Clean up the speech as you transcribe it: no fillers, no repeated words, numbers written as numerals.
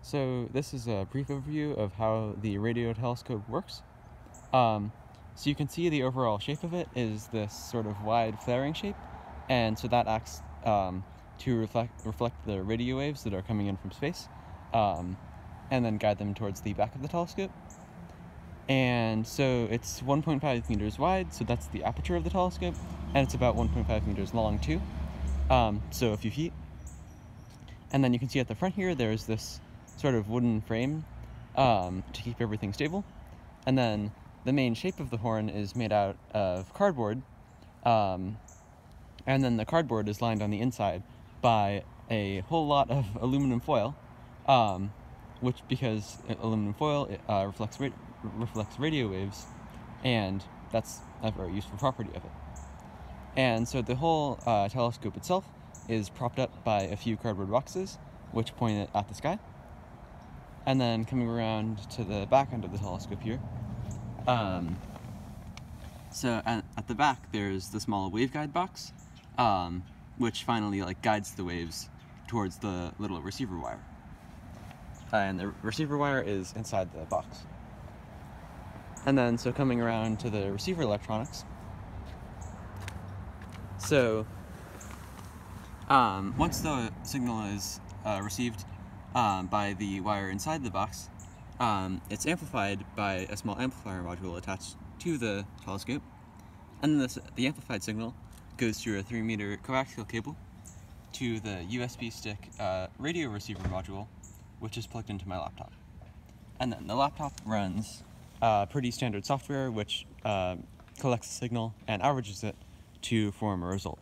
So this is a brief overview of how the radio telescope works. So you can see the overall shape of it is this sort of wide flaring shape, and so that acts to reflect the radio waves that are coming in from space, and then guide them towards the back of the telescope. And so it's 1.5 meters wide, so that's the aperture of the telescope, and it's about 1.5 meters long too, so a few feet. And then you can see at the front here, there's this sort of wooden frame to keep everything stable. And then the main shape of the horn is made out of cardboard, and then the cardboard is lined on the inside by a whole lot of aluminum foil, because aluminum foil reflects radio waves, and that's a very useful property of it. And so the whole telescope itself is propped up by a few cardboard boxes, which point it at the sky. And then coming around to the back end of the telescope here, so at the back there's the small waveguide box, which finally guides the waves towards the little receiver wire. And the receiver wire is inside the box. And then so coming around to the receiver electronics, so once the signal is received by the wire inside the box, it's amplified by a small amplifier module attached to the telescope, and then the amplified signal goes through a 3-meter coaxial cable to the USB stick radio receiver module, which is plugged into my laptop. And then the laptop runs pretty standard software which collects the signal and averages it to form a result.